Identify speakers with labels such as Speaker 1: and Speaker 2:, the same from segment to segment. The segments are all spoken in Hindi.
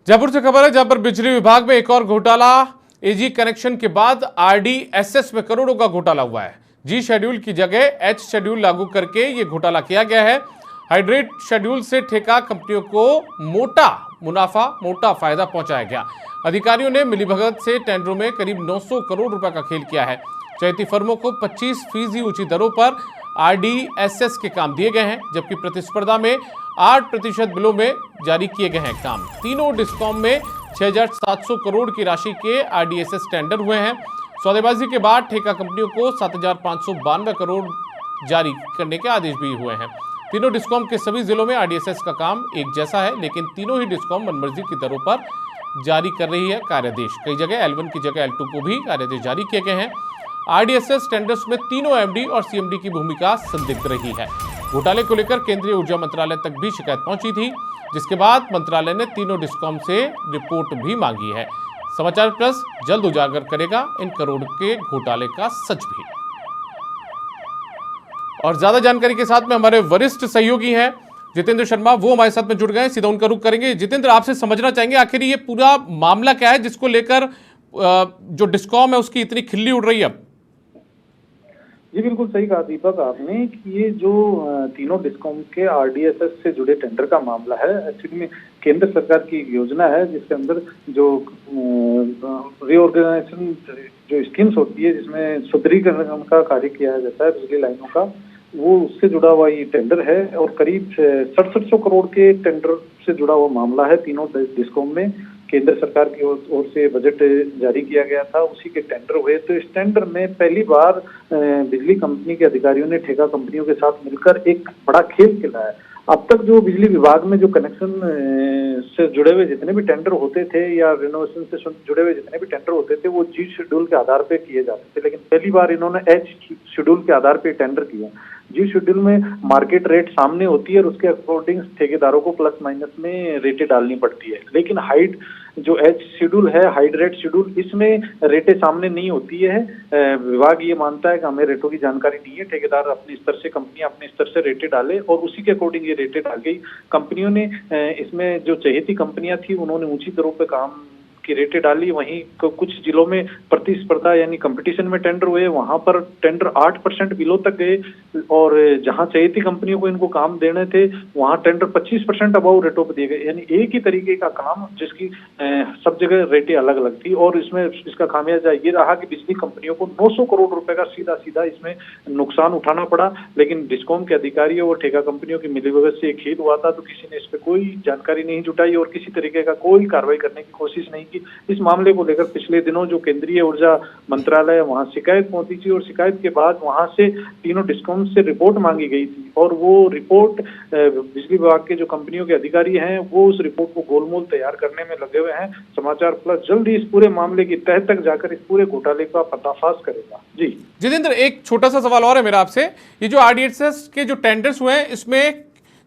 Speaker 1: जयपुर से खबर है, जहां पर बिजली विभाग में एक और घोटाला। एजी कनेक्शन के बाद आरडीएसएस में करोड़ों का घोटाला हुआ है। जी शेड्यूल की जगह एच शेड्यूल लागू करके ये घोटाला किया गया है। हाइड्रेट शेड्यूल से ठेका कंपनियों को मोटा मुनाफा, मोटा फायदा पहुंचाया गया। अधिकारियों ने मिलीभगत से टेंडरों में करीब 900 करोड़ रुपए का खेल किया है। चयती फर्मों को 25% ऊंची दरों पर आरडीएसएस के काम दिए गए हैं, जबकि प्रतिस्पर्धा में 8% बिलों में जारी किए गए हैं काम। तीनों डिस्कॉम में 6,700 करोड़ की राशि के आरडीएसएस टेंडर हुए हैं। सौदेबाजी के बाद ठेका कंपनियों को 7,592 करोड़ जारी करने के आदेश भी हुए हैं। तीनों डिस्कॉम के सभी जिलों में आरडीएसएस का काम एक जैसा है, लेकिन तीनों ही डिस्कॉम मनमर्जी की दरों पर जारी कर रही है कार्यादेश। कई जगह L1 की जगह L2 को भी कार्यादेश जारी किए गए हैं। आरडीएसएस टेंडर्स में तीनों एमडी और सीएमडी की भूमिका संदिग्ध रही है। घोटाले को लेकर केंद्रीय ऊर्जा मंत्रालय तक भी शिकायत पहुंची थी, जिसके बाद मंत्रालय ने तीनों डिस्कॉम से रिपोर्ट भी मांगी है। समाचार प्लस जल्द उजागर करेगा इन करोड़ के घोटाले का सच भी। और ज्यादा जानकारी के साथ में हमारे वरिष्ठ सहयोगी हैं जितेंद्र शर्मा, वो हमारे साथ में जुड़ गए। सीधा उनका रुख करेंगे। जितेंद्र, आपसे समझना चाहेंगे आखिर ये पूरा मामला क्या है जिसको लेकर जो डिस्कॉम है उसकी इतनी खिल्ली उड़ रही है अब?
Speaker 2: जी बिल्कुल सही कहा दीपक आपने कि ये जो तीनों डिस्कॉम के आरडीएसएस से जुड़े टेंडर का मामला है, एक्चुअली में केंद्र सरकार की एक योजना है जिसके अंदर जो रीऑर्गेनाइजेशन जो स्कीम्स होती है, जिसमें सुदृढ़ीकरण का कार्य किया जाता है बिजली लाइनों का, वो उससे जुड़ा हुआ ये टेंडर है। और करीब 6700 करोड़ के टेंडर से जुड़ा हुआ मामला है। तीनों डिस्कॉम में केंद्र सरकार की ओर से बजट जारी किया गया था, उसी के टेंडर हुए। तो इस टेंडर में पहली बार बिजली कंपनी के अधिकारियों ने ठेका कंपनियों के साथ मिलकर एक बड़ा खेल खेला है। अब तक जो बिजली विभाग में जो कनेक्शन से जुड़े हुए जितने भी टेंडर होते थे या रिनोवेशन से जुड़े हुए जितने भी टेंडर होते थे, वो जी शेड्यूल के आधार पे किए जाते थे, लेकिन पहली बार इन्होंने एच शेड्यूल के आधार पे टेंडर किया। जी शेड्यूल में मार्केट रेट सामने होती है और उसके अकॉर्डिंग ठेकेदारों को प्लस माइनस में रेटें डालनी पड़ती है। लेकिन हाइड जो एच शेड्यूल है, हाइड रेट शेड्यूल, इसमें रेटें सामने नहीं होती है। विभाग ये मानता है कि हमें रेटों की जानकारी नहीं है, ठेकेदार अपने स्तर से, कंपनियां अपने स्तर से रेटें डाले और उसी के अकॉर्डिंग ये रेटें डाल गई। कंपनियों ने इसमें जो चहेती कंपनियां थी उन्होंने ऊंची दरों पे काम की रेटें डाली। वहीं कुछ जिलों में प्रतिस्पर्धा यानी कंपटीशन में टेंडर हुए, वहां पर टेंडर 8% बिलो तक गए और जहां चहेती कंपनियों को इनको काम देने थे वहां टेंडर 25% अबाउ रेटों पर दिए गए। यानी एक ही तरीके का काम जिसकी सब जगह रेटें अलग अलग थी। और इसमें इसका खामियाजा ये रहा कि बिजली कंपनियों को 900 करोड़ रुपए का सीधा सीधा इसमें नुकसान उठाना पड़ा। लेकिन डिस्कॉम के अधिकारियों और ठेका कंपनियों की मिलीभगत से खेद हुआ था, तो किसी ने इस पर कोई जानकारी नहीं जुटाई और किसी तरीके का कोई कार्रवाई करने की कोशिश नहीं। इस मामले को लेकर पिछले दिनों जो केंद्रीय ऊर्जा मंत्रालय वहां शिकायत पहुंची थी और शिकायत के बाद वहां से तीनों डिस्कॉम से रिपोर्ट मांगी गई थी और वो रिपोर्ट बिजली विभाग के जो कंपनियों के अधिकारी हैं वो उस रिपोर्ट को गोलमोल तैयार करने में लगे हुए हैं। समाचार प्लस जल्द ही इस पूरे मामले की तह तक जाकर इस पूरे घोटाले का पर्दाफाश करेगा। जी
Speaker 1: जितेंद्र, एक छोटा सा सवाल और है मेरा आपसे। ये जो आरडीएसएस के जो टेंडर्स हुए हैं, इसमें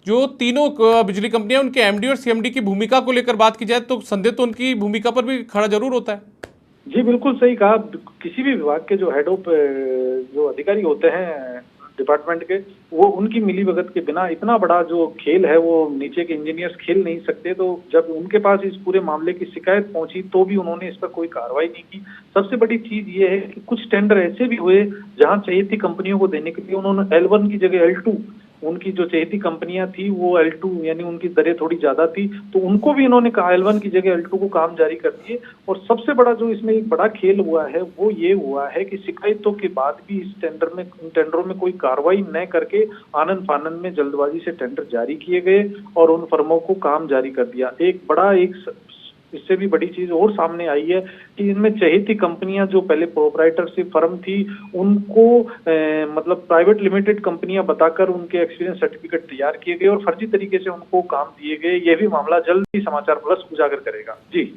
Speaker 1: जो तीनों बिजली कंपनियां, उनके एमडी और सीएमडी की भूमिका को लेकर बात की जाए तो संदेह तो उनकी भूमिका पर भी खड़ा जरूर होता है।
Speaker 2: जी बिल्कुल सही कहा। किसी भी विभाग के जो हेड ऑफ जो अधिकारी होते हैं डिपार्टमेंट के, वो उनकी मिलीभगत के बिना इतना बड़ा जो खेल है वो नीचे के इंजीनियर्स खेल नहीं सकते। तो जब उनके पास इस पूरे मामले की शिकायत पहुंची तो भी उन्होंने इस पर कोई कार्रवाई नहीं की। सबसे बड़ी चीज ये है कि कुछ टेंडर ऐसे भी हुए जहां चहेती कंपनियों को देने के लिए उन्होंने L1 की जगह L2, उनकी जो चहेती कंपनियां थी वो L2 यानी उनकी दरें थोड़ी ज्यादा थी, तो उनको भी इन्होंने L1 की जगह L2 को काम जारी कर दिए। और सबसे बड़ा जो इसमें एक बड़ा खेल हुआ है वो ये हुआ है कि शिकायतों के बाद भी इस टेंडरों में कोई कार्रवाई न करके आनन फानन में जल्दबाजी से टेंडर जारी किए गए और उन फर्मों को काम जारी कर दिया। इससे भी बड़ी चीज और सामने आई है कि इनमें चहेती कंपनियां जो पहले प्रोप्राइटरशिप फर्म थी उनको मतलब प्राइवेट लिमिटेड कंपनियां बताकर उनके एक्सपीरियंस सर्टिफिकेट तैयार किए गए और फर्जी तरीके से उनको काम दिए गए। यह भी मामला जल्द ही समाचार प्लस उजागर करेगा। जी।